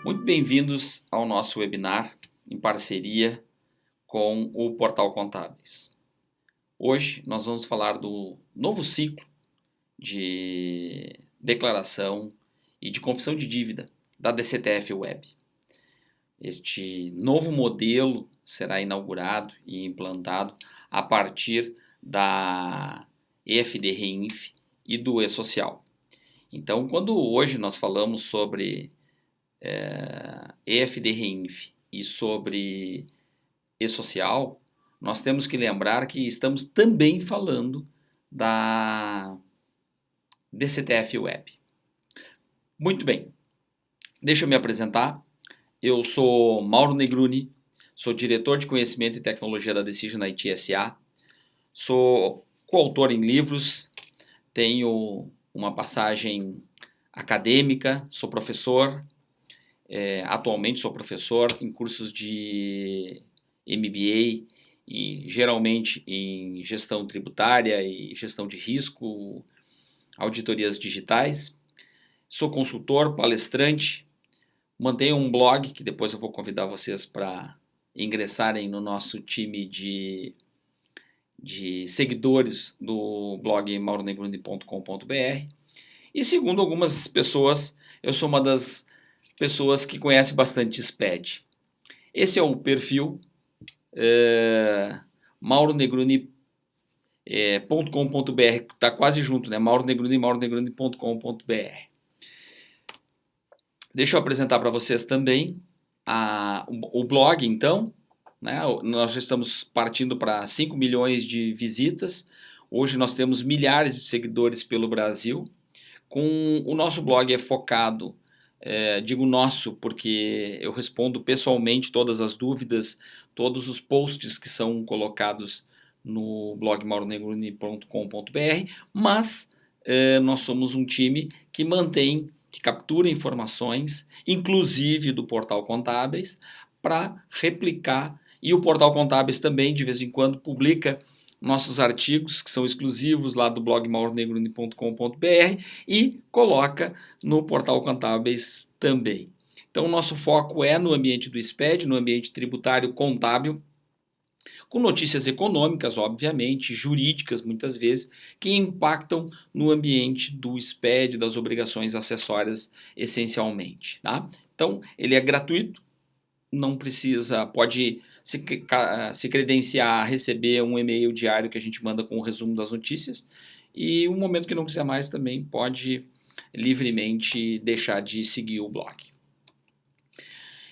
Muito bem-vindos ao nosso webinar em parceria com o Portal Contábeis. Hoje nós vamos falar do novo ciclo de declaração e de confissão de dívida da DCTF Web. Este novo modelo será inaugurado e implantado a partir da EFD-REINF e do E-Social. Então, quando hoje nós falamos sobre EFD-REINF e sobre E-Social, nós temos que lembrar que estamos também falando da DCTF Web. Muito bem, deixa eu me apresentar. Eu sou Mauro Negruni, sou diretor de conhecimento e tecnologia da Decision IT S.A., sou coautor em livros, tenho uma passagem acadêmica, sou professor. Atualmente sou professor em cursos de MBA e geralmente em gestão tributária e gestão de risco, auditorias digitais. Sou consultor, palestrante, mantenho um blog que depois eu vou convidar vocês para ingressarem no nosso time de seguidores do blog mauronegruni.com.br. E segundo algumas pessoas, eu sou uma das pessoas que conhecem bastante SPED. Esse é o perfil mauronegruni.com.br, está quase junto, né? mauronegruni.com.br. Deixa eu apresentar para vocês também o blog, então. Né? Nós já estamos partindo para 5 milhões de visitas. Hoje nós temos milhares de seguidores pelo Brasil. O nosso blog é focado, digo nosso porque eu respondo pessoalmente todas as dúvidas, todos os posts que são colocados no blog mauronegruni.com.br, mas nós somos um time que captura informações, inclusive do Portal Contábeis, para replicar, e o Portal Contábeis também de vez em quando publica nossos artigos, que são exclusivos lá do blog mauronegruni.com.br, e coloca no Portal Contábeis também. Então, o nosso foco é no ambiente do SPED, no ambiente tributário contábil, com notícias econômicas, obviamente, jurídicas, muitas vezes, que impactam no ambiente do SPED, das obrigações acessórias, essencialmente. Tá? Então, ele é gratuito, não precisa, pode se credenciar a receber um e-mail diário que a gente manda com o resumo das notícias, e no momento que não quiser mais também pode livremente deixar de seguir o blog.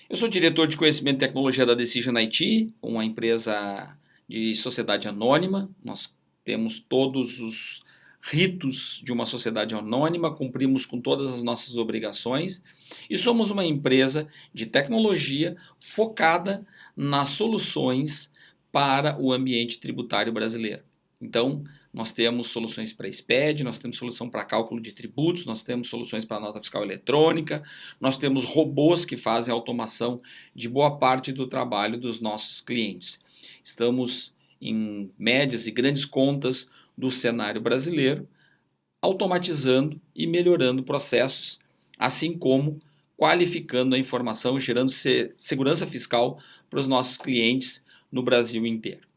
Eu sou diretor de conhecimento e tecnologia da Decision IT, uma empresa de sociedade anônima. Nós temos todos os ritos de uma sociedade anônima, cumprimos com todas as nossas obrigações e somos uma empresa de tecnologia focada nas soluções para o ambiente tributário brasileiro. Então, nós temos soluções para SPED, nós temos solução para cálculo de tributos, nós temos soluções para nota fiscal eletrônica, nós temos robôs que fazem a automação de boa parte do trabalho dos nossos clientes. Estamos em médias e grandes contas do cenário brasileiro, automatizando e melhorando processos, assim como qualificando a informação, gerando segurança fiscal para os nossos clientes no Brasil inteiro.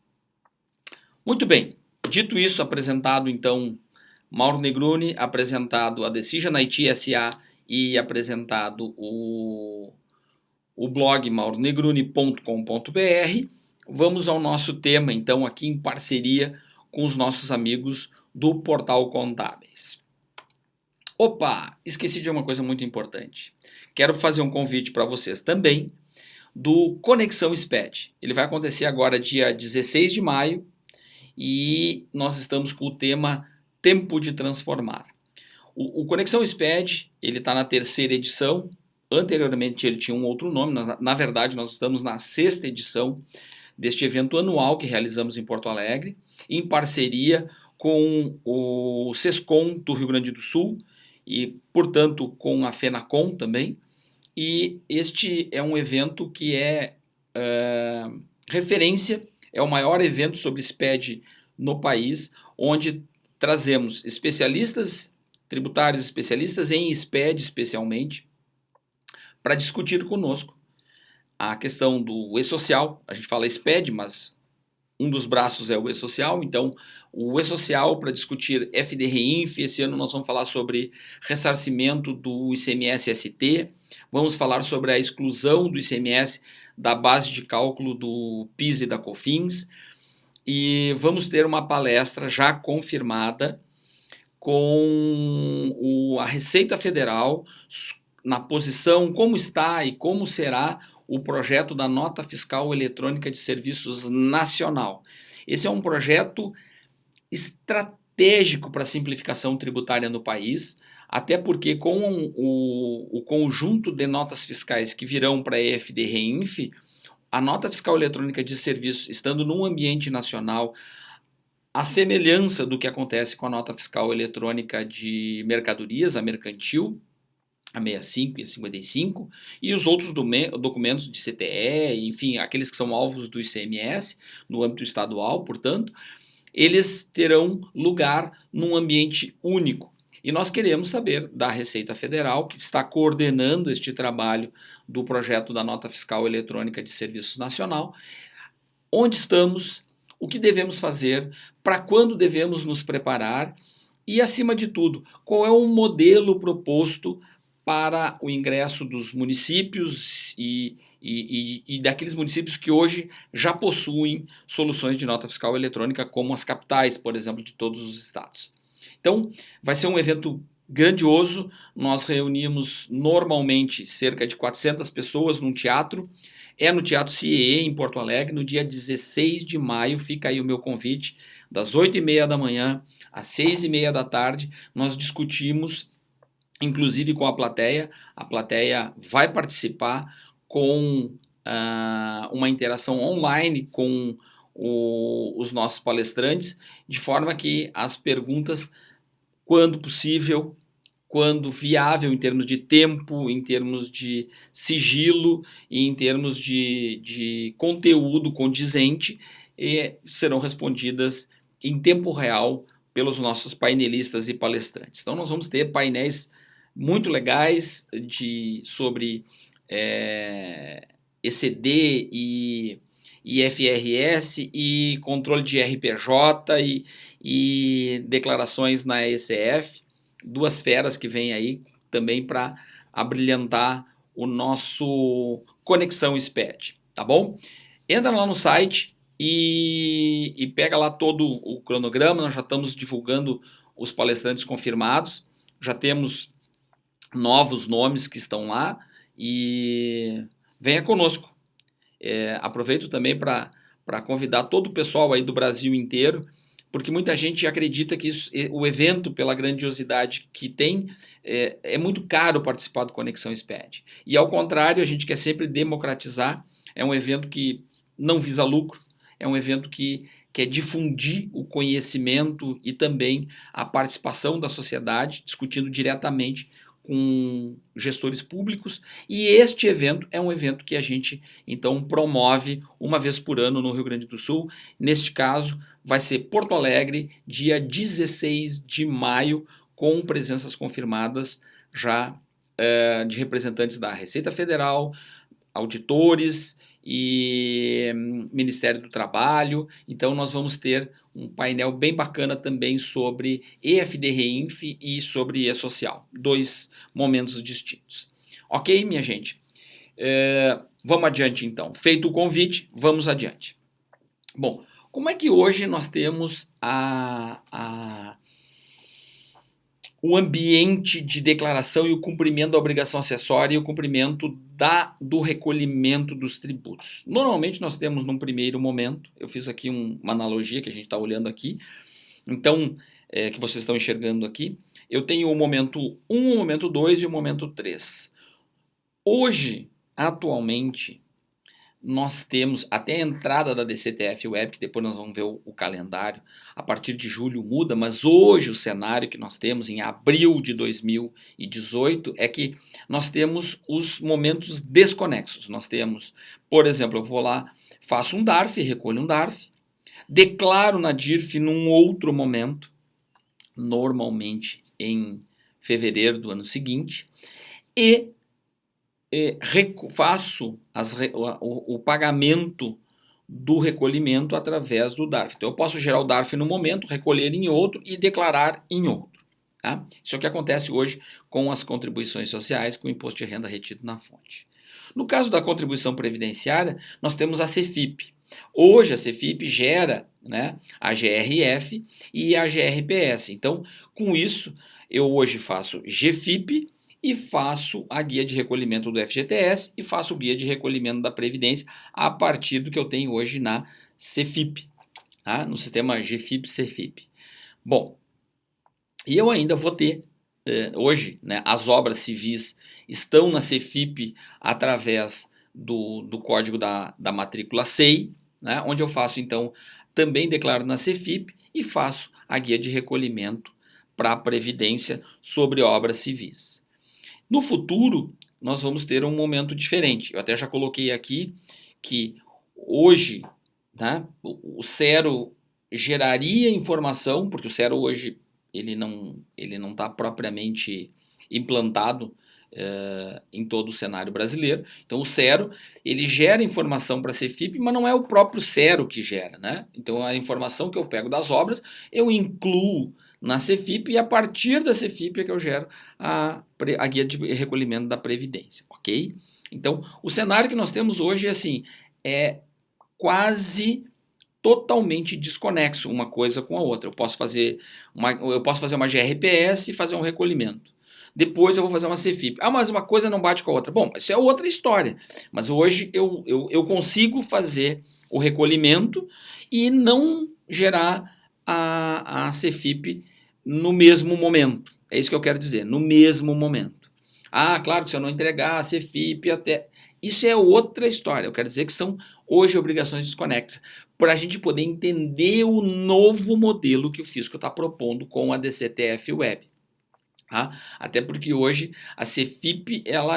Muito bem, dito isso, apresentado então Mauro Negruni, apresentado a Decision IT S.A. e apresentado o blog mauronegruni.com.br, vamos ao nosso tema então aqui em parceria com os nossos amigos do Portal Contábeis. Opa, esqueci de uma coisa muito importante. Quero fazer um convite para vocês também do Conexão SPED. Ele vai acontecer agora dia 16 de maio e nós estamos com o tema Tempo de Transformar. O Conexão SPED, ele está na 3ª edição. Anteriormente ele tinha um outro nome, na verdade nós estamos na 6ª edição deste evento anual que realizamos em Porto Alegre, em parceria com o SESCOM do Rio Grande do Sul e, portanto, com a FENACOM também. E este é um evento que é referência, é o maior evento sobre SPED no país, onde trazemos especialistas tributários, especialistas em SPED especialmente, para discutir conosco a questão do e-social. A gente fala SPED, mas um dos braços é o e-social, então o e-social para discutir FDRINF. Esse ano nós vamos falar sobre ressarcimento do ICMS-ST, vamos falar sobre a exclusão do ICMS da base de cálculo do PIS e da COFINS, e vamos ter uma palestra já confirmada com a Receita Federal na posição, como está e como será o projeto da Nota Fiscal Eletrônica de Serviços Nacional. Esse é um projeto estratégico para a simplificação tributária no país, até porque com o conjunto de notas fiscais que virão para a EFD-REINF, a Nota Fiscal Eletrônica de Serviços, estando num ambiente nacional, a semelhança do que acontece com a Nota Fiscal Eletrônica de Mercadorias, a mercantil, a 65 e a 55, e os outros documentos de CTE, enfim, aqueles que são alvos do ICMS, no âmbito estadual, portanto, eles terão lugar num ambiente único. E nós queremos saber da Receita Federal, que está coordenando este trabalho do projeto da Nota Fiscal Eletrônica de Serviços Nacional, onde estamos, o que devemos fazer, para quando devemos nos preparar e, acima de tudo, qual é o modelo proposto para o ingresso dos municípios e daqueles municípios que hoje já possuem soluções de nota fiscal eletrônica, como as capitais, por exemplo, de todos os estados. Então, vai ser um evento grandioso. Nós reunimos normalmente cerca de 400 pessoas num teatro. É no Teatro CIE, em Porto Alegre, no dia 16 de maio. Fica aí o meu convite, das 8h30 da manhã às 6h30 da tarde. Nós discutimos, inclusive com a plateia vai participar com uma interação online com os nossos palestrantes, de forma que as perguntas, quando possível, quando viável em termos de tempo, em termos de sigilo e em termos de conteúdo condizente, serão respondidas em tempo real pelos nossos painelistas e palestrantes. Então nós vamos ter painéis muito legais sobre ECD e IFRS e controle de RPJ e declarações na ECF, duas feras que vêm aí também para abrilhantar o nosso Conexão SPED, tá bom? Entra lá no site e pega lá todo o cronograma. Nós já estamos divulgando os palestrantes confirmados, já temos novos nomes que estão lá, e venha conosco. Aproveito também para convidar todo o pessoal aí do Brasil inteiro, porque muita gente acredita que o evento, pela grandiosidade que tem, é muito caro participar do Conexão SPED. E ao contrário, a gente quer sempre democratizar. É um evento que não visa lucro, é um evento que quer difundir o conhecimento e também a participação da sociedade, discutindo diretamente com gestores públicos, e este evento é um evento que a gente então promove uma vez por ano no Rio Grande do Sul. Neste caso vai ser Porto Alegre, dia 16 de maio, com presenças confirmadas já de representantes da Receita Federal, auditores e Ministério do Trabalho. Então nós vamos ter um painel bem bacana também sobre EFD-REINF e sobre e-social, dois momentos distintos. Ok, minha gente? Vamos adiante então. Feito o convite, vamos adiante. Bom, como é que hoje nós temos o ambiente de declaração e o cumprimento da obrigação acessória e o cumprimento do recolhimento dos tributos? Normalmente nós temos num primeiro momento, eu fiz aqui uma analogia que a gente está olhando aqui, então, que vocês estão enxergando aqui, eu tenho o momento 1, o momento 2 e o momento 3. Hoje, atualmente, nós temos até a entrada da DCTF Web, que depois nós vamos ver o calendário, a partir de julho muda, mas hoje o cenário que nós temos em abril de 2018 é que nós temos os momentos desconexos. Nós temos, por exemplo, eu vou lá, faço um DARF, recolho um DARF, declaro na DIRF num outro momento, normalmente em fevereiro do ano seguinte, e faço o pagamento do recolhimento através do DARF. Então, eu posso gerar o DARF no momento, recolher em outro e declarar em outro. Tá? Isso é o que acontece hoje com as contribuições sociais, com o imposto de renda retido na fonte. No caso da contribuição previdenciária, nós temos a CEFIP. Hoje a CEFIP gera, né, a GRF e a GRPS. Então, com isso, eu hoje faço GFIP e faço a guia de recolhimento do FGTS e faço o guia de recolhimento da Previdência a partir do que eu tenho hoje na CEFIP, tá? No sistema GFIP-CEFIP. Bom, e eu ainda vou ter, hoje, né, as obras civis estão na CEFIP através do código da matrícula SEI, né, onde eu faço, então, também declaro na CEFIP e faço a guia de recolhimento para a Previdência sobre obras civis. No futuro, nós vamos ter um momento diferente. Eu até já coloquei aqui que hoje, né, o Cero geraria informação, porque o Cero hoje ele não está propriamente implantado em todo o cenário brasileiro. Então o Cero ele gera informação para a CEFIP, mas não é o próprio Cero que gera, né? Então a informação que eu pego das obras eu incluo na CEFIP e a partir da CEFIP é que eu gero a guia de recolhimento da Previdência, ok? Então o cenário que nós temos hoje é assim, é quase totalmente desconexo uma coisa com a outra. Eu posso fazer uma GRPS e fazer um recolhimento. Depois eu vou fazer uma CEFIP. Ah, mas uma coisa não bate com a outra. Bom, isso é outra história. Mas hoje eu consigo fazer o recolhimento e não gerar a CEFIP no mesmo momento. É isso que eu quero dizer, no mesmo momento. Ah, claro que se eu não entregar a CEFIP até... Isso é outra história. Eu quero dizer que são hoje obrigações desconexas, para a gente poder entender o novo modelo que o fisco está propondo com a DCTF Web. Tá? Até porque hoje a CEFIP ela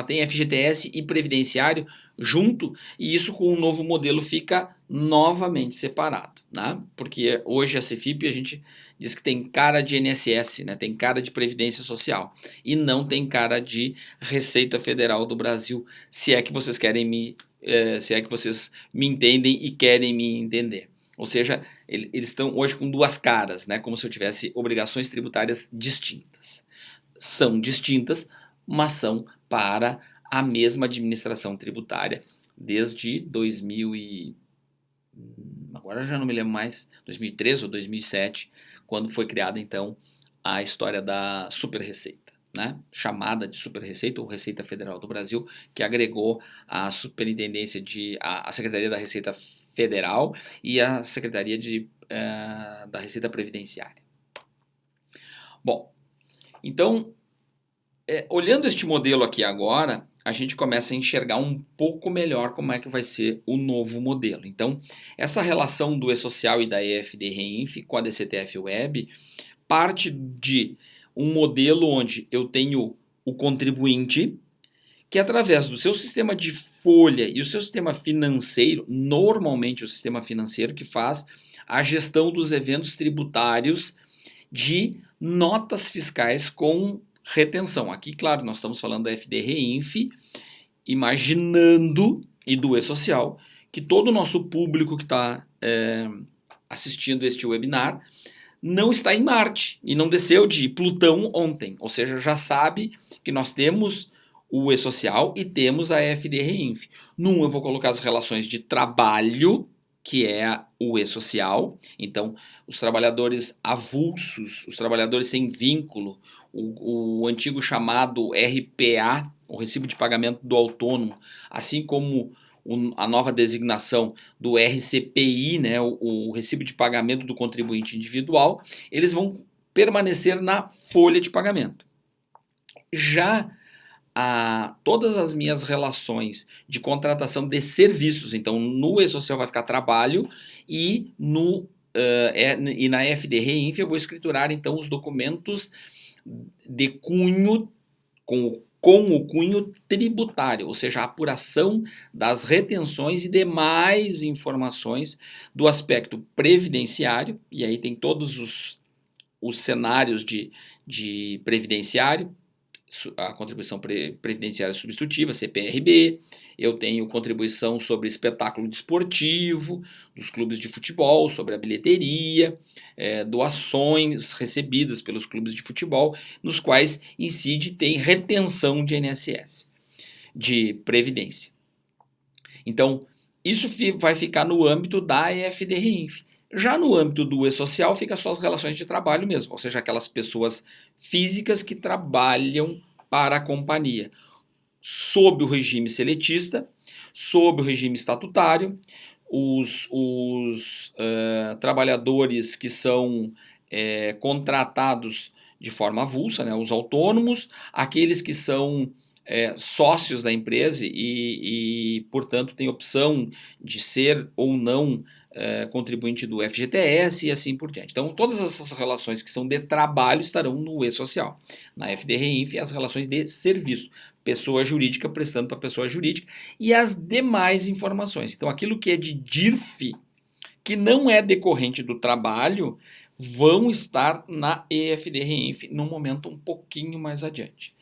tem FGTS e previdenciário junto, e isso com o novo modelo fica novamente separado, né? Porque hoje a CEFIP a gente diz que tem cara de INSS, né? Tem cara de Previdência Social e não tem cara de Receita Federal do Brasil, se é que vocês querem se é que vocês me entendem e querem me entender. Ou seja, eles estão hoje com duas caras, né? Como se eu tivesse obrigações tributárias distintas. São distintas, mas são para a mesma administração tributária desde 2000 e... agora já não me lembro mais, 2003 ou 2007, quando foi criada então a história da Super-Receita, né? Chamada de Super-Receita ou Receita Federal do Brasil, que agregou a Superintendência a Secretaria da Receita Federal e a Secretaria da Receita Previdenciária. Bom, então olhando este modelo aqui agora, a gente começa a enxergar um pouco melhor como é que vai ser o novo modelo. Então, essa relação do E-Social e da EFD-REINF com a DCTF Web parte de um modelo onde eu tenho o contribuinte que através do seu sistema de folha e o seu sistema financeiro, normalmente o sistema financeiro que faz a gestão dos eventos tributários de notas fiscais com retenção. Aqui, claro, nós estamos falando da FD-REINF, imaginando, e do E-Social, que todo o nosso público que está assistindo este webinar não está em Marte e não desceu de Plutão ontem, ou seja, já sabe que nós temos o E-Social e temos a FD-REINF. Num eu vou colocar as relações de trabalho, que é o E-Social, então os trabalhadores avulsos, os trabalhadores sem vínculo, o antigo chamado RPA, o Recibo de Pagamento do Autônomo, assim como a nova designação do RCPI, né, o Recibo de Pagamento do Contribuinte Individual, eles vão permanecer na folha de pagamento. Já todas as minhas relações de contratação de serviços, então no E-Social vai ficar trabalho e na FD-REINF eu vou escriturar então os documentos de cunho com o cunho tributário, ou seja, a apuração das retenções e demais informações do aspecto previdenciário, e aí tem todos os cenários de previdenciário, a contribuição previdenciária substitutiva, CPRB, eu tenho contribuição sobre espetáculo desportivo, dos clubes de futebol, sobre a bilheteria, doações recebidas pelos clubes de futebol, nos quais incide tem retenção de INSS, de previdência. Então, isso vai ficar no âmbito da EFD-REINF. Já no âmbito do E-Social fica só as relações de trabalho mesmo, ou seja, aquelas pessoas físicas que trabalham para a companhia, sob o regime seletista, sob o regime estatutário, os trabalhadores que são contratados de forma avulsa, né, os autônomos, aqueles que são sócios da empresa e, portanto, têm opção de ser ou não contribuinte do FGTS e assim por diante. Então, todas essas relações que são de trabalho estarão no E-Social. Na FD-REINF, as relações de serviço, pessoa jurídica prestando para pessoa jurídica e as demais informações. Então, aquilo que é de DIRF, que não é decorrente do trabalho, vão estar na EFD-REINF num momento um pouquinho mais adiante.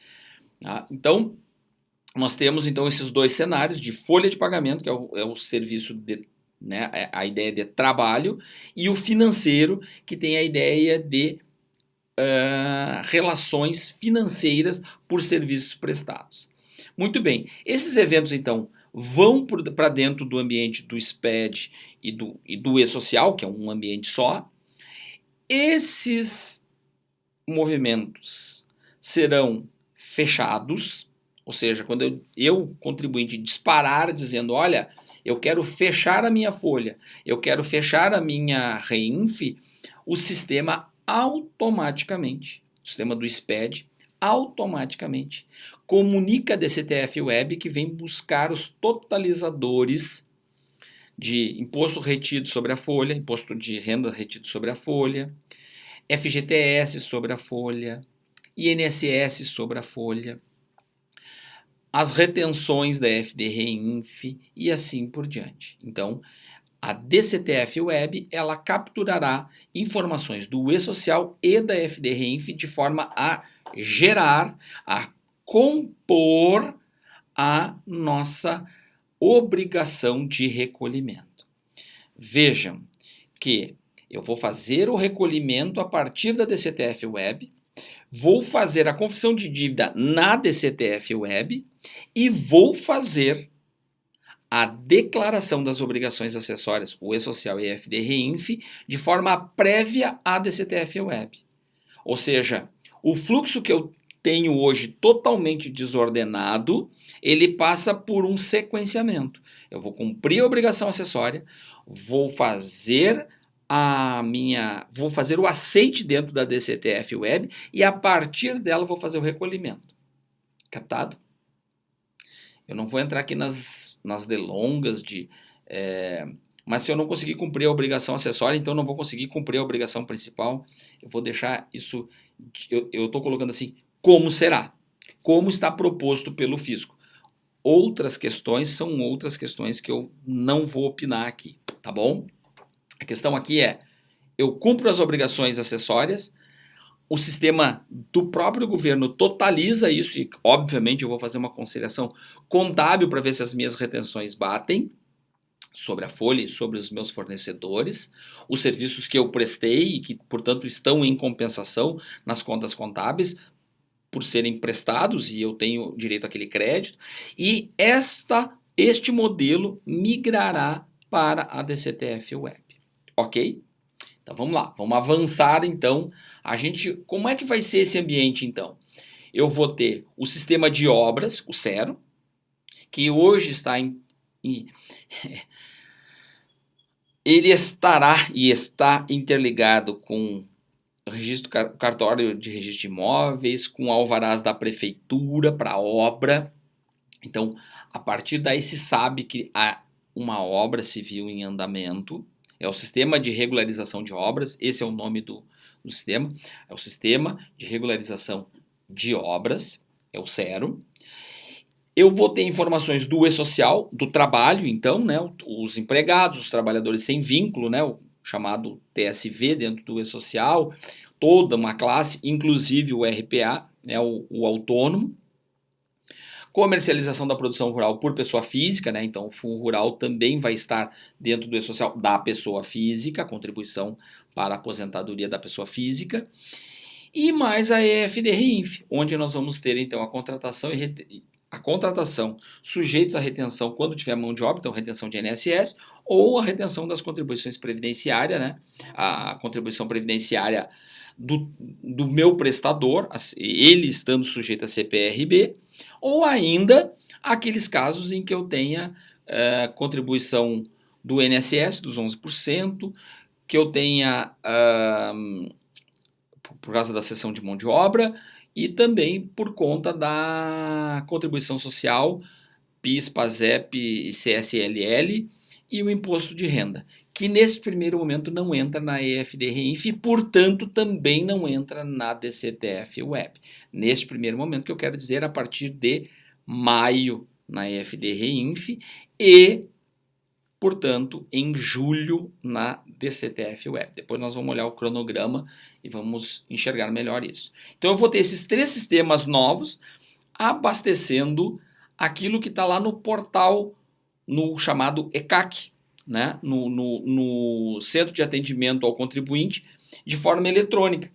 Tá? Então, nós temos então esses dois cenários de folha de pagamento, que é o serviço de, né, a ideia de trabalho, e o financeiro, que tem a ideia de relações financeiras por serviços prestados. Muito bem, esses eventos então vão para dentro do ambiente do SPED e do E-Social, que é um ambiente só. Esses movimentos serão fechados, ou seja, quando eu contribuinte disparar dizendo, olha, eu quero fechar a minha folha, eu quero fechar a minha REINF, o sistema automaticamente, o sistema do SPED, automaticamente comunica a DCTF Web que vem buscar os totalizadores de imposto retido sobre a folha, imposto de renda retido sobre a folha, FGTS sobre a folha, INSS sobre a folha, as retenções da FD-REINF e assim por diante. Então, a DCTF Web, ela capturará informações do E-Social e da FD-REINF de forma a gerar, a compor a nossa obrigação de recolhimento. Vejam que eu vou fazer o recolhimento a partir da DCTF Web, vou fazer a confissão de dívida na DCTF Web e vou fazer a declaração das obrigações acessórias, o E-Social e a FD-REINF, de forma prévia à DCTF Web. Ou seja, o fluxo que eu tenho hoje totalmente desordenado, ele passa por um sequenciamento. Eu vou cumprir a obrigação acessória, vou fazer o aceite dentro da DCTF Web e a partir dela vou fazer o recolhimento. Captado? Eu não vou entrar aqui nas delongas mas se eu não conseguir cumprir a obrigação acessória, então eu não vou conseguir cumprir a obrigação principal. Eu vou deixar isso, eu estou colocando assim, como será? Como está proposto pelo fisco? Outras questões são outras questões que eu não vou opinar aqui, tá bom? A questão aqui é, eu cumpro as obrigações acessórias, o sistema do próprio governo totaliza isso e, obviamente, eu vou fazer uma conciliação contábil para ver se as minhas retenções batem sobre a folha e sobre os meus fornecedores, os serviços que eu prestei e que, portanto, estão em compensação nas contas contábeis por serem prestados e eu tenho direito àquele crédito, e este modelo migrará para a DCTF Web. Ok? Então vamos lá, vamos avançar então. Como é que vai ser esse ambiente então? Eu vou ter o sistema de obras, o SERO, que hoje está ele estará e está interligado com o cartório de registro de imóveis, com alvarás da prefeitura para obra. Então, a partir daí se sabe que há uma obra civil em andamento. É o sistema de regularização de obras, esse é o nome do sistema, é o sistema de regularização de obras, é o SERO. Eu vou ter informações do E-Social, do trabalho, então, né, os empregados, os trabalhadores sem vínculo, né, o chamado TSV dentro do E-Social, toda uma classe, inclusive o RPA, né, o autônomo. Comercialização da produção rural por pessoa física, né? Então o fundo rural também vai estar dentro do E-Social da pessoa física, a contribuição para a aposentadoria da pessoa física. E mais a EFD-REINF, onde nós vamos ter então a contratação sujeitos à retenção quando tiver mão de obra, então retenção de INSS, ou a retenção das contribuições previdenciárias, né? A contribuição previdenciária do meu prestador, ele estando sujeito a CPRB, ou ainda aqueles casos em que eu tenha contribuição do INSS dos 11%, que eu tenha, por causa da cessão de mão de obra, e também por conta da contribuição social, PIS, PASEP e CSLL, e o imposto de renda, que nesse primeiro momento não entra na EFD-REINF e, portanto, também não entra na DCTF-WEB. Neste primeiro momento, que eu quero dizer, a partir de maio na EFD-REINF e, portanto, em julho na DCTF-WEB. Depois nós vamos olhar o cronograma e vamos enxergar melhor isso. Então eu vou ter esses 3 sistemas novos abastecendo aquilo que está lá no portal, no chamado ECAC, né? no Centro de Atendimento ao Contribuinte, de forma eletrônica.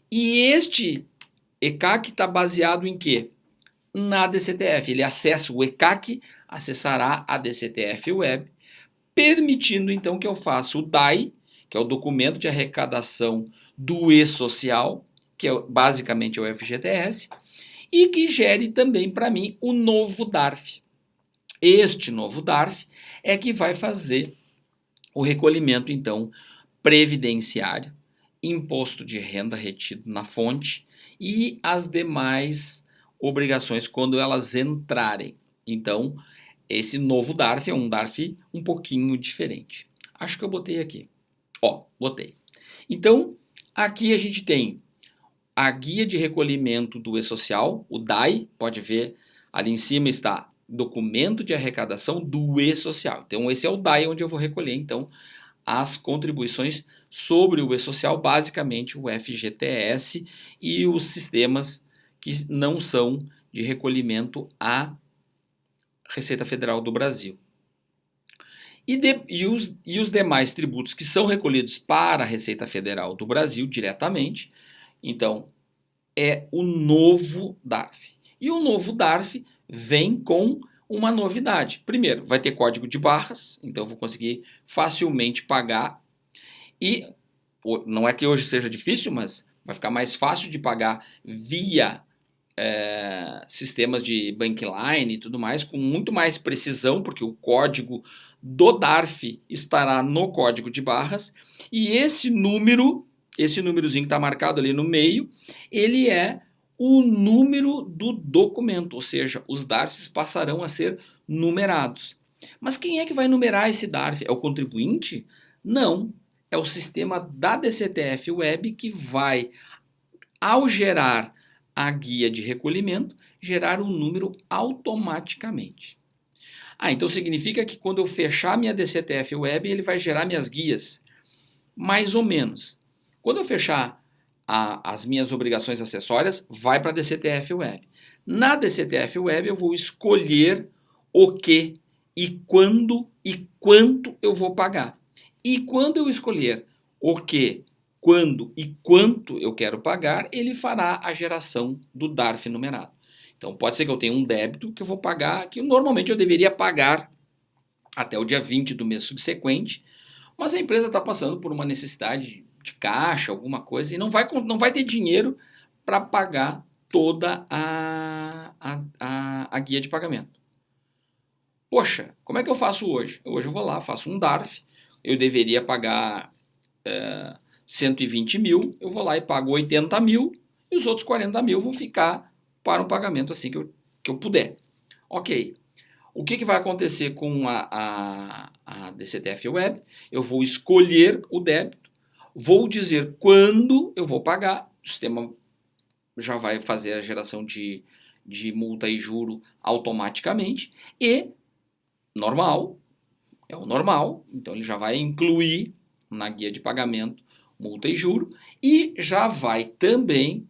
E este ECAC está baseado em quê? Na DCTF. Ele acessa o ECAC, acessará a DCTF-WEB, permitindo então que eu faça o DAI, que é o documento de arrecadação do E-Social, que é basicamente o FGTS, e que gere também para mim o novo DARF. Este novo DARF é que vai fazer o recolhimento, então, previdenciário, imposto de renda retido na fonte e as demais obrigações quando elas entrarem. Então, esse novo DARF é um DARF um pouquinho diferente. Acho que eu botei aqui. Ó, botei. Então, aqui a gente tem a guia de recolhimento do E-Social, o DAI, pode ver, ali em cima está documento de arrecadação do E-Social. Então, esse é o DAI onde eu vou recolher, então, as contribuições sobre o E-Social, basicamente o FGTS e os sistemas que não são de recolhimento à Receita Federal do Brasil. E os demais tributos que são recolhidos para a Receita Federal do Brasil diretamente, então, é o novo DARF. E o novo DARF vem com uma novidade. Primeiro, vai ter código de barras, então eu vou conseguir facilmente pagar. E não é que hoje seja difícil, mas vai ficar mais fácil de pagar via sistemas de bankline e tudo mais, com muito mais precisão, porque o código do DARF estará no código de barras. E esse númerozinho que está marcado ali no meio, ele é o número do documento, ou seja, os DARFs passarão a ser numerados. Mas quem é que vai numerar esse DARF? É o contribuinte? Não, é o sistema da DCTF-WEB que vai, ao gerar a guia de recolhimento, gerar um número automaticamente. Então significa que quando eu fechar minha DCTF-WEB, ele vai gerar minhas guias? Mais ou menos. Quando eu fechar as minhas obrigações acessórias, vai para a DCTF-WEB. Na DCTF-WEB eu vou escolher o que e quando e quanto eu vou pagar. E quando eu escolher o que, quando e quanto eu quero pagar, ele fará a geração do DARF numerado. Então pode ser que eu tenha um débito que eu vou pagar, que normalmente eu deveria pagar até o dia 20 do mês subsequente, mas a empresa está passando por uma necessidade de caixa, alguma coisa, e não vai ter dinheiro para pagar toda a guia de pagamento. Poxa, como é que eu faço hoje? Hoje eu vou lá, faço um DARF, eu deveria pagar 120 mil, eu vou lá e pago 80 mil, e os outros 40 mil vão ficar para um pagamento assim que eu puder. Ok. O que vai acontecer com a DCTF-WEB? Eu vou escolher o débito, vou dizer quando eu vou pagar, o sistema já vai fazer a geração de multa e juro automaticamente, e normal, é o normal, então ele já vai incluir na guia de pagamento multa e juro, e já vai também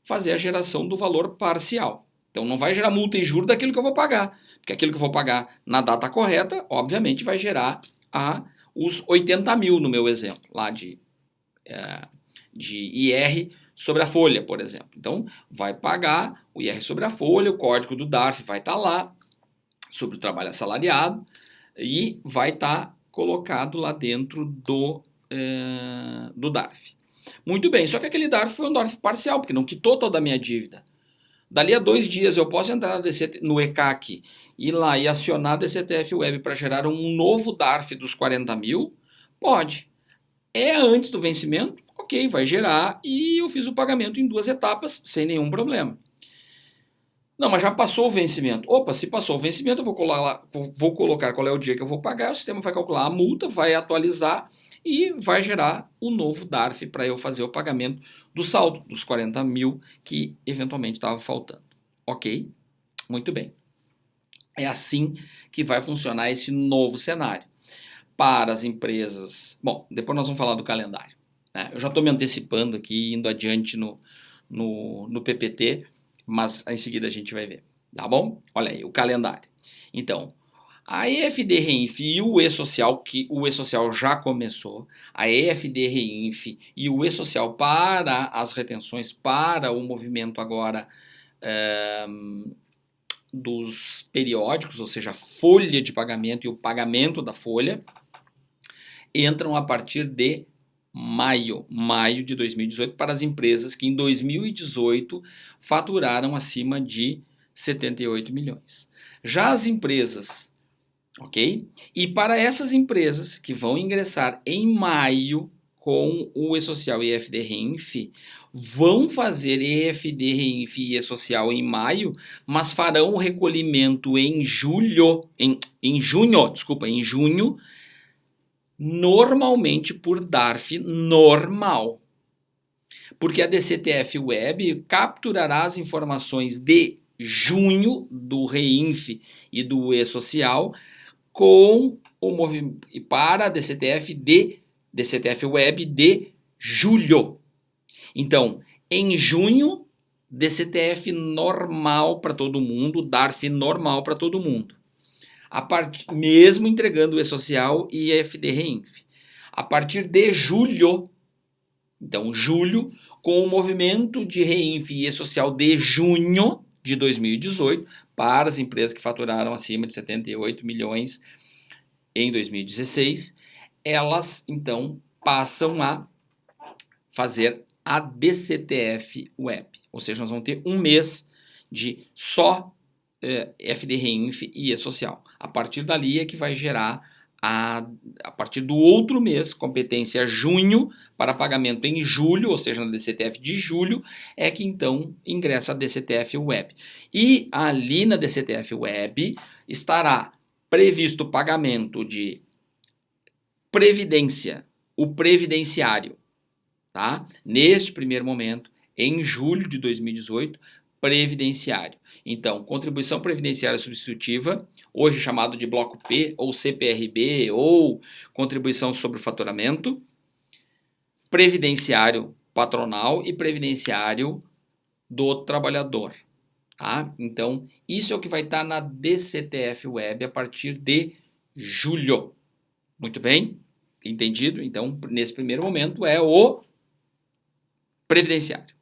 fazer a geração do valor parcial. Então não vai gerar multa e juros daquilo que eu vou pagar, porque aquilo que eu vou pagar na data correta, obviamente, vai gerar os 80 mil no meu exemplo, lá de IR sobre a folha, por exemplo. Então vai pagar o IR sobre a folha, o código do DARF vai estar lá, sobre o trabalho assalariado, e vai estar colocado lá dentro do DARF. Muito bem, só que aquele DARF foi um DARF parcial, porque não quitou toda a minha dívida. Dali a 2 dias eu posso entrar no ECAC, ir lá e acionar a DCTF Web para gerar um novo DARF dos 40 mil? Pode. É antes do vencimento? Ok, vai gerar e eu fiz o pagamento em 2 etapas sem nenhum problema. Não, mas já passou o vencimento. Opa, se passou o vencimento, eu vou colocar qual é o dia que eu vou pagar, o sistema vai calcular a multa, vai atualizar e vai gerar o novo DARF para eu fazer o pagamento do saldo, dos 40 mil que eventualmente estava faltando. Ok? Muito bem. É assim que vai funcionar esse novo cenário. Para as empresas... Bom, depois nós vamos falar do calendário. Né? Eu já estou me antecipando aqui, indo adiante no PPT, mas em seguida a gente vai ver, tá bom? Olha aí, o calendário. Então, a EFD Reinf e o E-Social, que o E-Social já começou, a EFD Reinf e o E-Social para as retenções, para o movimento agora dos periódicos, ou seja, a folha de pagamento e o pagamento da folha, entram a partir de maio de 2018, para as empresas que em 2018 faturaram acima de 78 milhões. Já as empresas, ok? E para essas empresas que vão ingressar em maio com o E-Social e EFD Reinf, vão fazer EFD Reinf e E-Social em maio, mas farão o recolhimento em junho, normalmente por DARF normal. Porque a DCTF Web capturará as informações de junho do Reinf e do E-Social com o movimento para a DCTF Web de julho. Então, em junho, DCTF normal para todo mundo, DARF normal para todo mundo. Mesmo entregando o E-Social e EFD Reinf. A partir de julho, então julho, com o movimento de Reinf e E-Social de junho de 2018, para as empresas que faturaram acima de 78 milhões em 2016, elas então passam a fazer a DCTF Web. Ou seja, nós vamos ter um mês de só FD Reinf e E-Social. A partir dali é que vai gerar, a partir do outro mês, competência junho, para pagamento em julho, ou seja, na DCTF de julho, é que então ingressa a DCTF Web. E ali na DCTF Web estará previsto o pagamento de previdência, o previdenciário, tá? Neste primeiro momento, em julho de 2018, previdenciário. Então, contribuição previdenciária substitutiva, hoje chamado de bloco P, ou CPRB, ou contribuição sobre o faturamento, previdenciário patronal e previdenciário do trabalhador. Tá? Então, isso é o que vai estar na DCTF Web a partir de julho. Muito bem? Entendido? Então, nesse primeiro momento, é o previdenciário.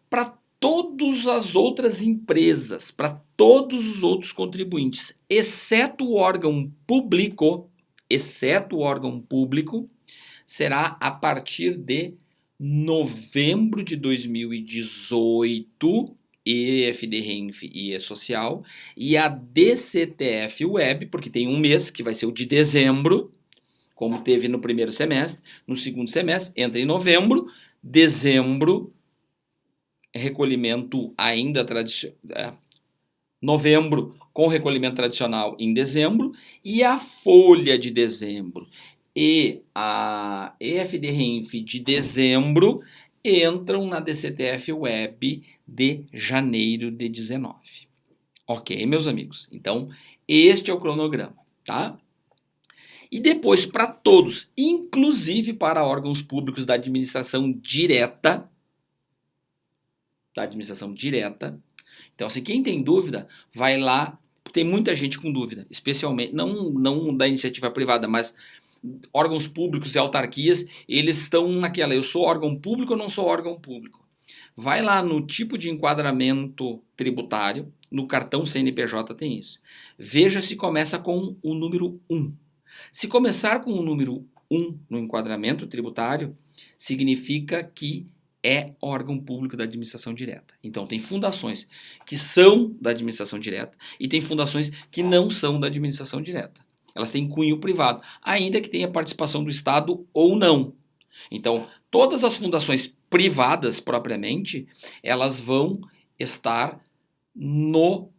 Para todas as outras empresas, para todos os outros contribuintes, exceto o órgão público, será a partir de novembro de 2018, EFD Reinf e E-Social, e a DCTF Web, porque tem um mês, que vai ser o de dezembro, como teve no primeiro semestre, no segundo semestre, entra em novembro, dezembro, recolhimento ainda tradicional, novembro com recolhimento tradicional em dezembro, e a folha de dezembro e a EFD Reinf de dezembro entram na DCTF Web de janeiro de 19. Ok, meus amigos? Então, este é o cronograma, tá? E depois, para todos, inclusive para órgãos públicos da administração direta, da administração direta. Então, assim, quem tem dúvida, vai lá. Tem muita gente com dúvida, especialmente, não da iniciativa privada, mas órgãos públicos e autarquias, eles estão naquela, eu sou órgão público ou não sou órgão público? Vai lá no tipo de enquadramento tributário, no cartão CNPJ tem isso. Veja se começa com o número 1. Se começar com o número 1 no enquadramento tributário, significa que é órgão público da administração direta. Então, tem fundações que são da administração direta e tem fundações que não são da administração direta. Elas têm cunho privado, ainda que tenha participação do Estado ou não. Então, todas as fundações privadas, propriamente, elas vão estar no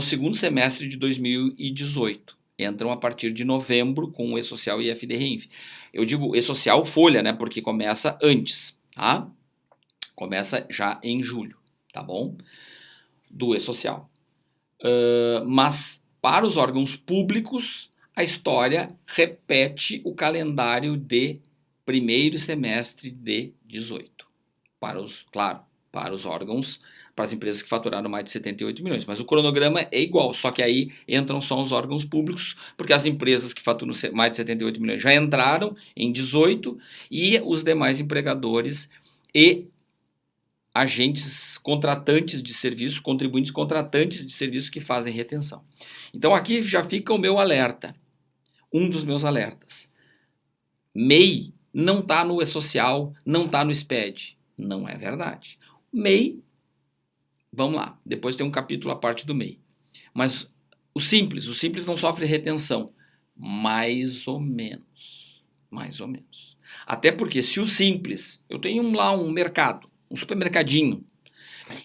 segundo semestre de 2018. Entram a partir de novembro com o E-Social e FD-Reinf. Eu digo E-Social folha, né? Porque começa antes, tá? Começa já em julho, tá bom? Do E-Social. Mas para os órgãos públicos, a história repete o calendário de primeiro semestre de 18. Para os órgãos, para as empresas que faturaram mais de 78 milhões. Mas o cronograma é igual, só que aí entram só os órgãos públicos, porque as empresas que faturam mais de 78 milhões já entraram em 18 e os demais empregadores e agentes contratantes de serviço, contribuintes contratantes de serviço que fazem retenção. Então aqui já fica o meu alerta, um dos meus alertas. MEI não está no E-Social, não está no SPED. Não é verdade. MEI, vamos lá, depois tem um capítulo à parte do MEI. Mas o simples não sofre retenção. Mais ou menos. Mais ou menos. Até porque se o simples, eu tenho lá um mercado, um supermercadinho,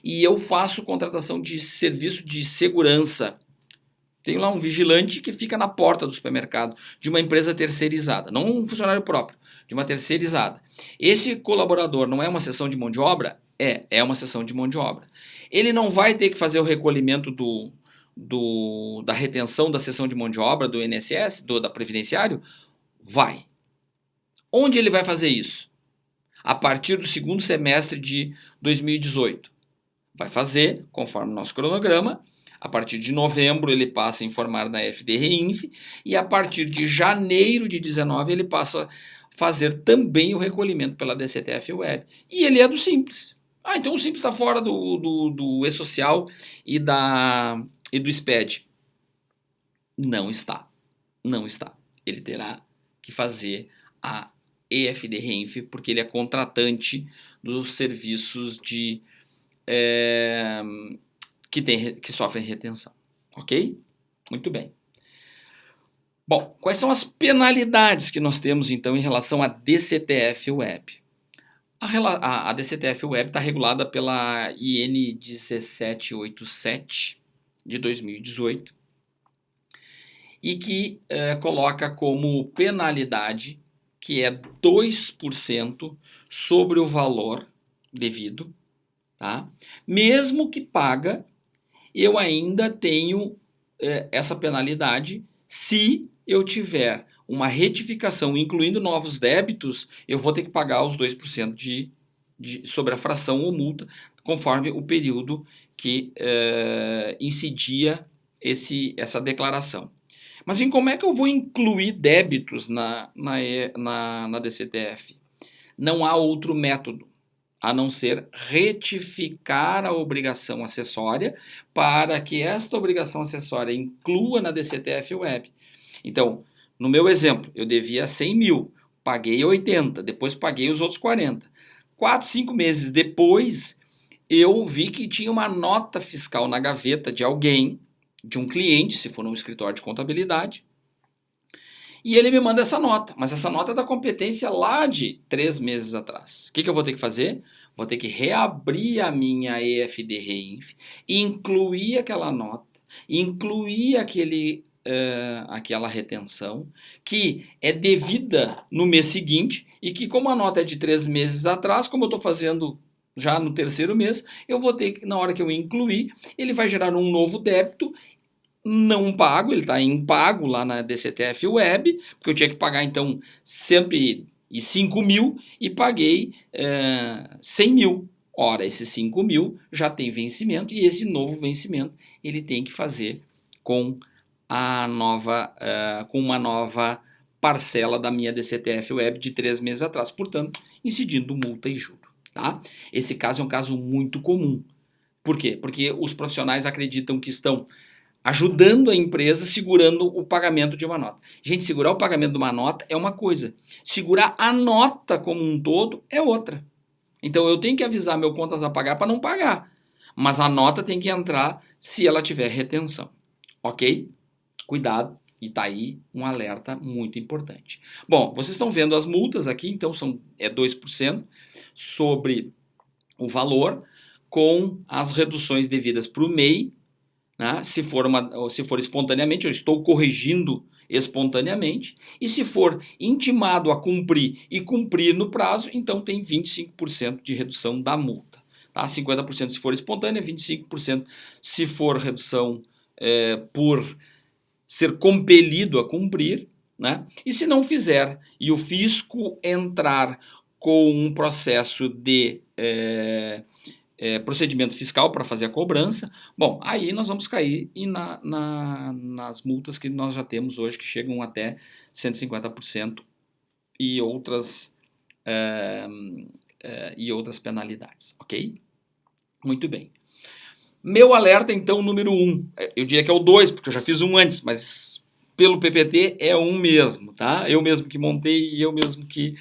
e eu faço contratação de serviço de segurança. Tenho lá um vigilante que fica na porta do supermercado de uma empresa terceirizada, não um funcionário próprio, de uma terceirizada. Esse colaborador não é uma seção de mão de obra? É uma seção de mão de obra. Ele não vai ter que fazer o recolhimento da retenção da seção de mão de obra do INSS, da Previdenciário? Vai. Onde ele vai fazer isso? A partir do segundo semestre de 2018. Vai fazer, conforme o nosso cronograma. A partir de novembro ele passa a informar na FD-Reinf e a partir de janeiro de 19 ele passa a fazer também o recolhimento pela DCTF Web. E ele é do Simples. Então o Simples está fora do E-Social e do SPED. Não está. Não está. Ele terá que fazer a EFD-Reinf porque ele é contratante dos serviços de... que sofrem retenção, ok? Muito bem. Bom, quais são as penalidades que nós temos, então, em relação à DCTF Web? A DCTF Web está regulada pela IN 1787 de 2018 e que coloca como penalidade que é 2% sobre o valor devido, tá? Mesmo que paga, eu ainda tenho essa penalidade. Se eu tiver uma retificação, incluindo novos débitos, eu vou ter que pagar os 2% sobre a fração ou multa, conforme o período que incidia essa declaração. Mas como é que eu vou incluir débitos na DCTF? Não há outro método a não ser retificar a obrigação acessória para que esta obrigação acessória inclua na DCTF Web. Então, no meu exemplo, eu devia 100 mil, paguei 80, depois paguei os outros 40. 4, 5 meses depois, eu vi que tinha uma nota fiscal na gaveta de alguém, de um cliente, se for um escritório de contabilidade, e ele me manda essa nota, mas essa nota é da competência lá de 3 meses atrás. O que eu vou ter que fazer? Vou ter que reabrir a minha EFD-Reinf, incluir aquela nota, incluir aquela retenção, que é devida no mês seguinte, e que como a nota é de 3 meses atrás, como eu estou fazendo já no terceiro mês, eu vou ter que, na hora que eu incluir, ele vai gerar um novo débito, não pago, ele está impago lá na DCTF Web, porque eu tinha que pagar então 105 mil e paguei 100 mil. Ora, esses 5 mil já tem vencimento e esse novo vencimento ele tem que fazer com com uma nova parcela da minha DCTF Web de 3 meses atrás, portanto, incidindo multa e juro. Tá? Esse caso é um caso muito comum. Por quê? Porque os profissionais acreditam que estão ajudando a empresa segurando o pagamento de uma nota. Gente, segurar o pagamento de uma nota é uma coisa, segurar a nota como um todo é outra. Então eu tenho que avisar meu contas a pagar para não pagar, mas a nota tem que entrar se ela tiver retenção, ok? Cuidado, e tá aí um alerta muito importante. Bom, vocês estão vendo as multas aqui, então é 2% sobre o valor, com as reduções devidas para o MEI, né? Se for espontaneamente, eu estou corrigindo espontaneamente, e se for intimado a cumprir e cumprir no prazo, então tem 25% de redução da multa. Tá? 50% se for espontânea, 25% se for redução por ser compelido a cumprir, né? E se não fizer e o fisco entrar com um processo de procedimento fiscal para fazer a cobrança, bom, aí nós vamos cair nas multas que nós já temos hoje, que chegam até 150% e outras penalidades, ok? Muito bem. Meu alerta, então, número 1. Eu diria que é o 2, porque eu já fiz um antes, mas pelo PPT é um mesmo, tá? Eu mesmo que montei e eu mesmo que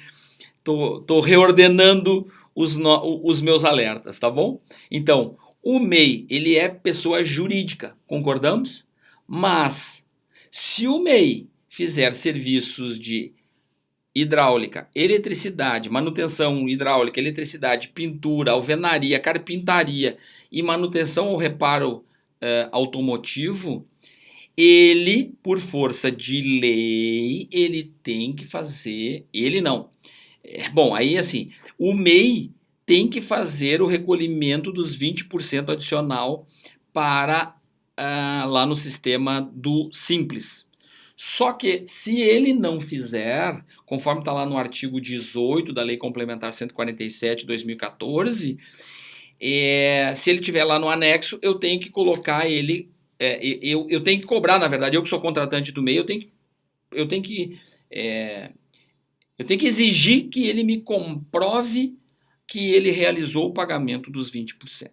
tô reordenando os meus alertas, tá bom? Então, o MEI, ele é pessoa jurídica, concordamos? Mas, se o MEI fizer serviços de hidráulica, eletricidade, manutenção hidráulica, eletricidade, pintura, alvenaria, carpintaria e manutenção ou reparo automotivo, ele, por força de lei, ele tem que fazer, ele não. Bom, aí assim, o MEI tem que fazer o recolhimento dos 20% adicional para lá no sistema do Simples. Só que se ele não fizer, conforme está lá no artigo 18 da Lei Complementar 147 de 2014, se ele tiver lá no anexo, eu tenho que colocar ele, eu tenho que cobrar, na verdade, eu que sou contratante do MEI, eu tenho que exigir que ele me comprove que ele realizou o pagamento dos 20%.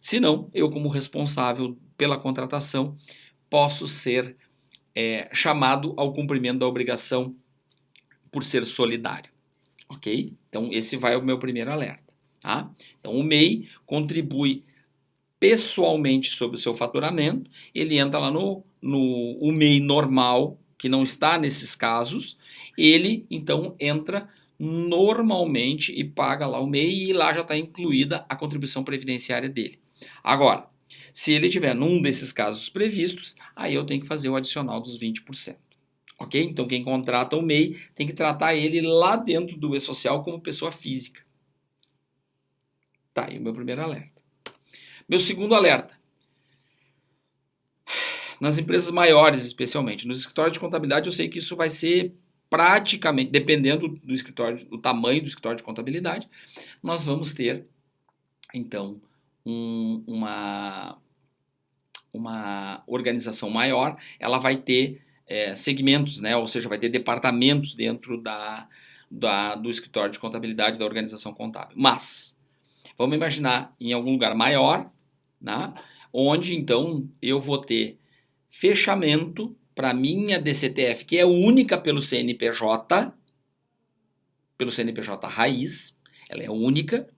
Senão, eu como responsável pela contratação, posso ser chamado ao cumprimento da obrigação por ser solidário, ok? Então, esse vai o meu primeiro alerta, tá? Então, o MEI contribui pessoalmente sobre o seu faturamento, ele entra lá no o MEI normal, que não está nesses casos, ele, então, entra normalmente e paga lá o MEI e lá já está incluída a contribuição previdenciária dele. Agora, se ele estiver num desses casos previstos, aí eu tenho que fazer o adicional dos 20%. Ok? Então, quem contrata o MEI tem que tratar ele lá dentro do E-Social como pessoa física. Tá aí o meu primeiro alerta. Meu segundo alerta. Nas empresas maiores, especialmente. Nos escritórios de contabilidade, eu sei que isso vai ser praticamente, dependendo do escritório, do tamanho do escritório de contabilidade, nós vamos ter, então, uma organização maior, ela vai ter segmentos, né? Ou seja, vai ter departamentos dentro do escritório de contabilidade da organização contábil. Mas, vamos imaginar em algum lugar maior, né? Onde então eu vou ter fechamento para minha DCTF, que é única pelo CNPJ raiz, ela é única.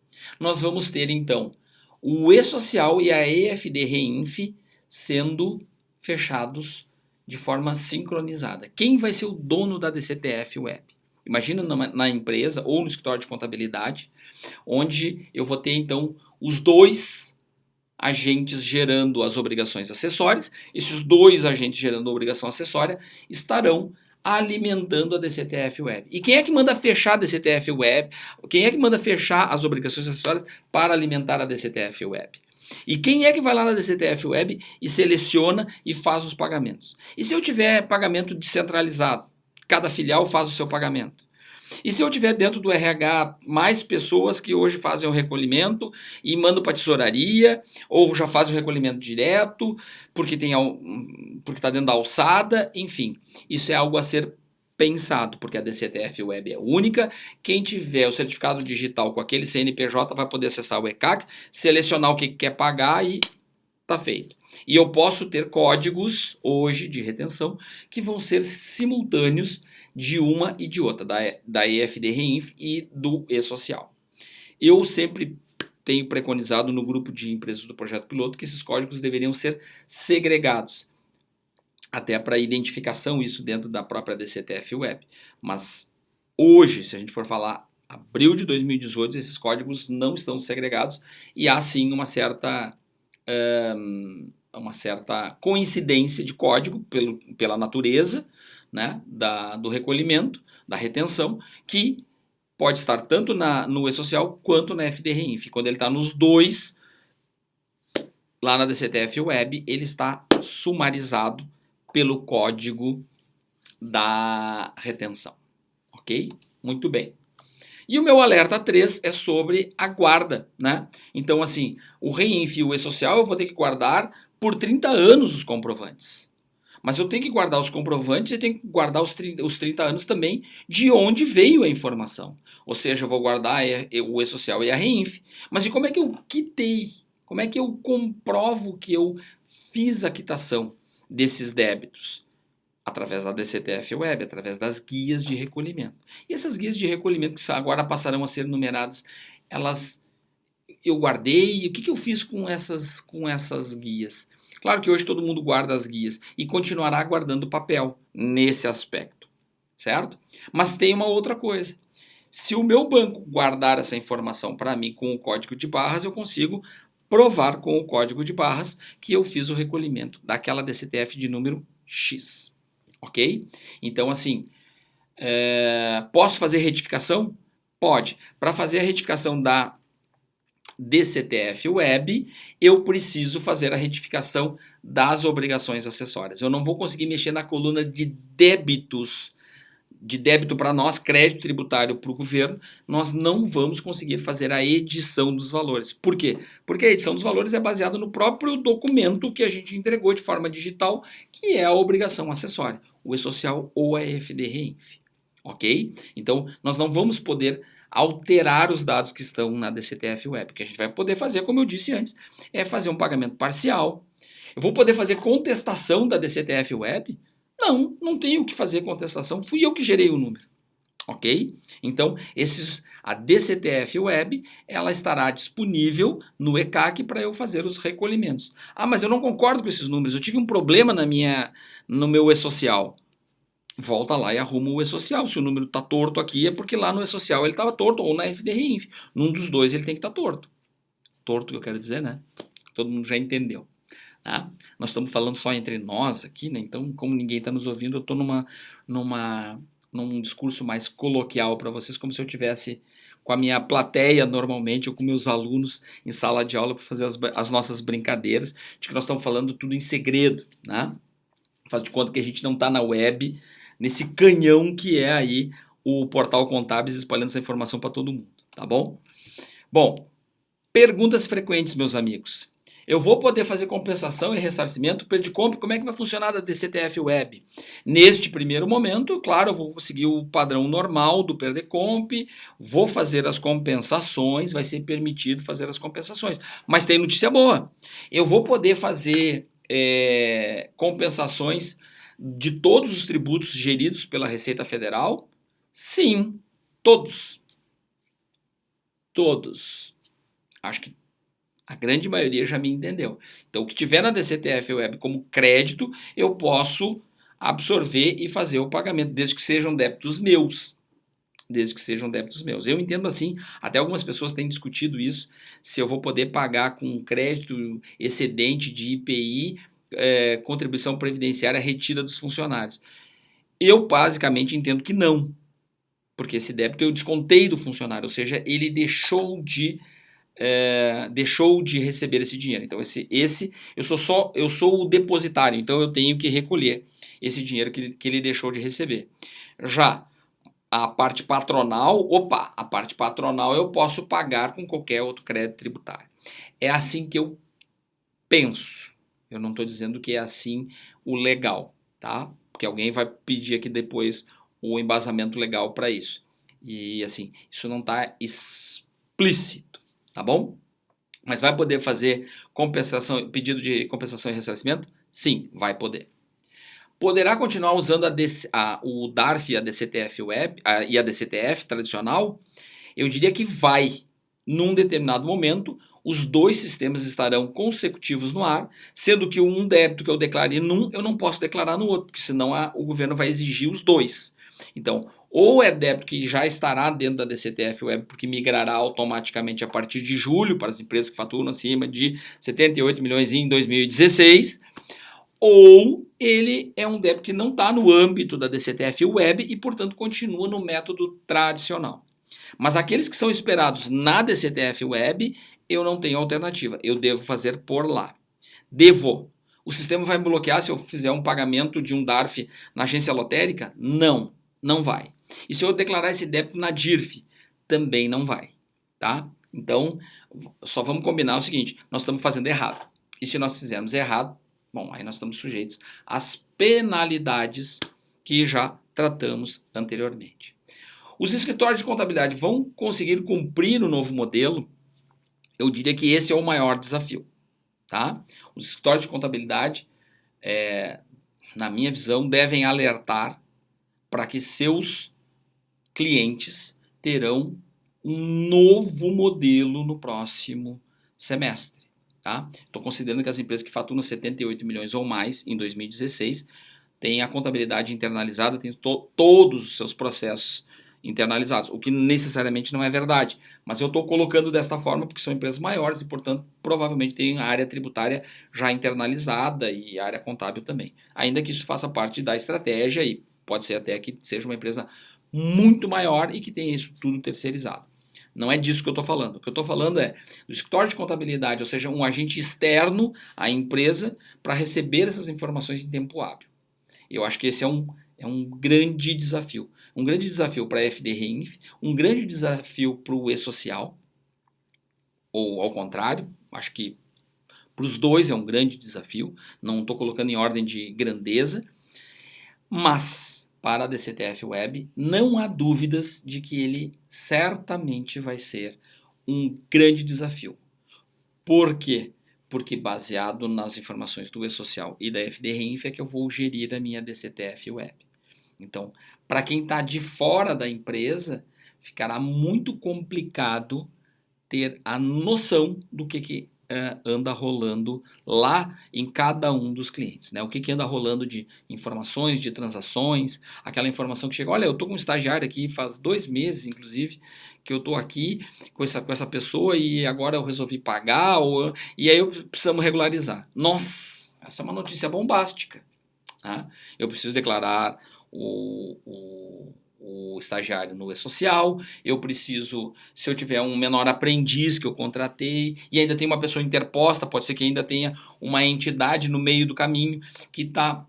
Nós vamos ter então o E-Social e a EFD Reinf sendo fechados de forma sincronizada. Quem vai ser o dono da DCTF Web? Imagina na empresa ou no escritório de contabilidade, onde eu vou ter então os dois agentes gerando as obrigações acessórias. Esses dois agentes gerando a obrigação acessória estarão alimentando a DCTF Web. E quem é que manda fechar a DCTF Web? Quem é que manda fechar as obrigações acessórias para alimentar a DCTF Web? E quem é que vai lá na DCTF Web e seleciona e faz os pagamentos? E se eu tiver pagamento descentralizado? Cada filial faz o seu pagamento. E se eu tiver dentro do RH mais pessoas que hoje fazem o recolhimento e mandam para a tesouraria, ou já fazem o recolhimento direto, porque está dentro da alçada, enfim, isso é algo a ser pensado, porque a DCTF Web é única. Quem tiver o certificado digital com aquele CNPJ vai poder acessar o ECAC, selecionar o que quer pagar e está feito. E eu posso ter códigos hoje de retenção que vão ser simultâneos de uma e de outra, da EFD Reinf e do E-Social. Eu sempre tenho preconizado no grupo de empresas do projeto piloto que esses códigos deveriam ser segregados, até para identificação, isso dentro da própria DCTF Web. Mas hoje, se a gente for falar abril de 2018, esses códigos não estão segregados e há sim uma certa coincidência de código pela natureza, né, do recolhimento, da retenção, que pode estar tanto no E-Social quanto na FD Reinf. Quando ele está nos dois, lá na DCTF Web, ele está sumarizado pelo código da retenção. Ok? Muito bem. E o meu alerta 3 é sobre a guarda, né? Então, assim, o Reinf e o E-Social eu vou ter que guardar por 30 anos os comprovantes. Mas eu tenho que guardar os comprovantes e tenho que guardar os 30 anos também de onde veio a informação. Ou seja, eu vou guardar o E-Social e a Reinf. Mas e como é que eu quitei? Como é que eu comprovo que eu fiz a quitação desses débitos? Através da DCTF Web, através das guias de recolhimento. E essas guias de recolhimento que agora passarão a ser numeradas, eu guardei. O que eu fiz com essas guias? Claro que hoje todo mundo guarda as guias e continuará guardando papel nesse aspecto, certo? Mas tem uma outra coisa. Se o meu banco guardar essa informação para mim com o código de barras, eu consigo provar com o código de barras que eu fiz o recolhimento daquela DCTF de número X. Ok? Então, assim, posso fazer retificação? Pode. Para fazer a retificação da DCTF Web, eu preciso fazer a retificação das obrigações acessórias. Eu não vou conseguir mexer na coluna de débitos, de débito para nós, crédito tributário para o governo, nós não vamos conseguir fazer a edição dos valores. Por quê? Porque a edição dos valores é baseada no próprio documento que a gente entregou de forma digital, que é a obrigação acessória, o E-Social ou a EFD Reinf. Ok? Então, nós não vamos poder alterar os dados que estão na DCTF Web. O que a gente vai poder fazer, como eu disse antes, é fazer um pagamento parcial. Eu vou poder fazer contestação da DCTF Web? Não tenho o que fazer contestação, fui eu que gerei o número. Ok? Então, a DCTF Web, ela estará disponível no ECAC para eu fazer os recolhimentos. Ah, mas eu não concordo com esses números, eu tive um problema no meu E-Social. Volta lá e arruma o E-Social. Se o número está torto aqui, é porque lá no E-Social ele estava torto, ou na FD Reinf. Num dos dois ele tem que estar torto. Torto que eu quero dizer, né? Todo mundo já entendeu. Tá? Nós estamos falando só entre nós aqui, né? Então, como ninguém está nos ouvindo, eu estou num discurso mais coloquial para vocês, como se eu tivesse com a minha plateia normalmente, ou com meus alunos em sala de aula para fazer as nossas brincadeiras, de que nós estamos falando tudo em segredo, né? Faz de conta que a gente não está na web, nesse canhão que é aí o Portal Contábeis espalhando essa informação para todo mundo, tá bom? Bom, perguntas frequentes, meus amigos. Eu vou poder fazer compensação e ressarcimento, Perdicompre, como é que vai funcionar da DCTF Web? Neste primeiro momento, claro, eu vou seguir o padrão normal do Perdicompre, vou fazer as compensações, vai ser permitido fazer as compensações. Mas tem notícia boa, eu vou poder fazer compensações de todos os tributos geridos pela Receita Federal? Sim, todos. Todos. Acho que a grande maioria já me entendeu. Então, o que tiver na DCTF Web como crédito, eu posso absorver e fazer o pagamento, desde que sejam débitos meus. Desde que sejam débitos meus. Eu entendo assim, até algumas pessoas têm discutido isso, se eu vou poder pagar com crédito excedente de IPI, contribuição previdenciária retida dos funcionários. Eu basicamente entendo que não, porque esse débito eu descontei do funcionário, ou seja, ele deixou de receber esse dinheiro. Então eu sou o depositário, então eu tenho que recolher esse dinheiro que ele deixou de receber. Já a parte patronal, a parte patronal eu posso pagar com qualquer outro crédito tributário. É assim que eu penso. Eu não estou dizendo que é assim o legal, tá? Porque alguém vai pedir aqui depois o embasamento legal para isso. E assim, isso não está explícito, tá bom? Mas vai poder fazer pedido de compensação e ressarcimento? Sim, vai poder. Poderá continuar usando o DARF e a DCTF Web e a DCTF tradicional? Eu diria que vai. Num determinado momento, os dois sistemas estarão consecutivos no ar, sendo que um débito que eu declarei num, eu não posso declarar no outro, porque senão o governo vai exigir os dois. Então, ou é débito que já estará dentro da DCTF Web, porque migrará automaticamente a partir de julho para as empresas que faturam acima de 78 milhões em 2016, ou ele é um débito que não está no âmbito da DCTF Web e, portanto, continua no método tradicional. Mas aqueles que são esperados na DCTF Web, eu não tenho alternativa. Eu devo fazer por lá. Devo. O sistema vai me bloquear se eu fizer um pagamento de um DARF na agência lotérica? Não, não vai. E se eu declarar esse débito na DIRF? Também não vai. Tá? Então, só vamos combinar o seguinte, nós estamos fazendo errado. E se nós fizermos errado, bom, aí nós estamos sujeitos às penalidades que já tratamos anteriormente. Os escritórios de contabilidade vão conseguir cumprir o novo modelo? Eu diria que esse é o maior desafio. Tá? Os escritórios de contabilidade, na minha visão, devem alertar para que seus clientes terão um novo modelo no próximo semestre. Tá? Estou considerando que as empresas que faturam 78 milhões ou mais em 2016 têm a contabilidade internalizada, têm todos os seus processos internalizados, o que necessariamente não é verdade, mas eu estou colocando desta forma porque são empresas maiores e, portanto, provavelmente têm a área tributária já internalizada e a área contábil também, ainda que isso faça parte da estratégia e pode ser até que seja uma empresa muito maior e que tenha isso tudo terceirizado. Não é disso que eu estou falando. O que eu estou falando é do escritório de contabilidade, ou seja, um agente externo à empresa para receber essas informações em tempo hábil. Eu acho que esse é um grande desafio. Um grande desafio para a FD-REINF, um grande desafio para o E-Social, ou ao contrário, acho que para os dois é um grande desafio, não estou colocando em ordem de grandeza, mas para a DCTF Web não há dúvidas de que ele certamente vai ser um grande desafio. Por quê? Porque baseado nas informações do E-Social e da FD-REINF é que eu vou gerir a minha DCTF Web. Então, para quem está de fora da empresa, ficará muito complicado ter a noção do que anda rolando lá em cada um dos clientes. Né? O que anda rolando de informações, de transações, aquela informação que chega, olha, eu estou com um estagiário aqui faz 2 meses, inclusive, que eu estou aqui com essa pessoa e agora eu resolvi pagar, e aí eu precisamos regularizar. Nossa, essa é uma notícia bombástica. Tá? Eu preciso declarar o estagiário no E-Social, eu preciso, se eu tiver um menor aprendiz que eu contratei, e ainda tem uma pessoa interposta, pode ser que ainda tenha uma entidade no meio do caminho que está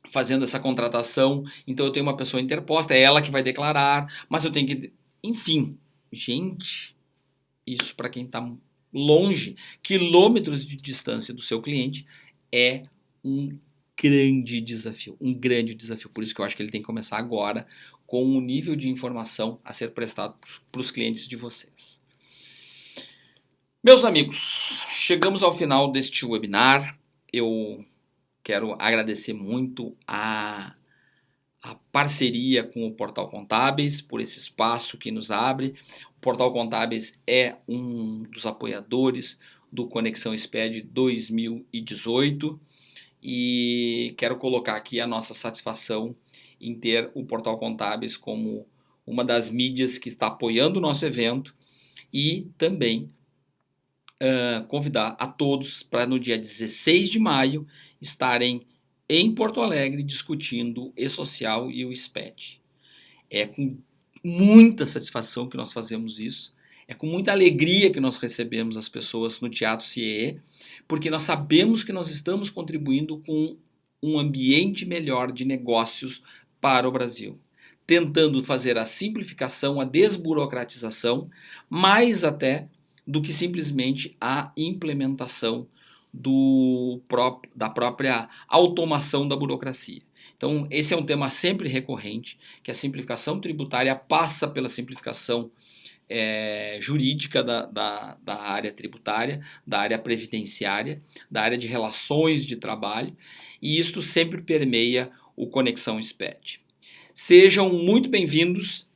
fazendo essa contratação, então eu tenho uma pessoa interposta, é ela que vai declarar, mas eu tenho que... Enfim, gente, isso para quem está longe, quilômetros de distância do seu cliente, é um grande desafio, Por isso que eu acho que ele tem que começar agora com o nível de informação a ser prestado para os clientes de vocês. Meus amigos, chegamos ao final deste webinar. Eu quero agradecer muito a parceria com o Portal Contábeis por esse espaço que nos abre. O Portal Contábeis é um dos apoiadores do Conexão SPED 2018 e quero colocar aqui a nossa satisfação em ter o Portal Contábeis como uma das mídias que está apoiando o nosso evento e também convidar a todos para no dia 16 de maio estarem em Porto Alegre discutindo o E-Social e o SPED. É com muita satisfação que nós fazemos isso, é com muita alegria que nós recebemos as pessoas no Teatro CIE, porque nós sabemos que nós estamos contribuindo com um ambiente melhor de negócios para o Brasil. tentando fazer a simplificação, a desburocratização, mais até do que simplesmente a implementação da própria automação da burocracia. Então, esse é um tema sempre recorrente, que a simplificação tributária passa pela simplificação jurídica da área tributária, da área previdenciária, da área de relações de trabalho, e isto sempre permeia o Conexão SPED. Sejam muito bem-vindos,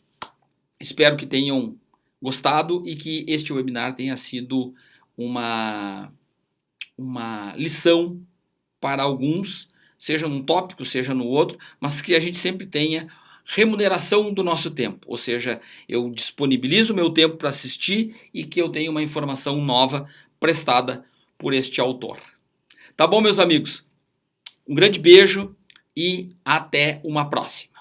espero que tenham gostado e que este webinar tenha sido uma lição para alguns, seja num tópico, seja no outro, mas que a gente sempre tenha remuneração do nosso tempo, ou seja, eu disponibilizo o meu tempo para assistir e que eu tenha uma informação nova prestada por este autor. Tá bom, meus amigos? Um grande beijo e até uma próxima.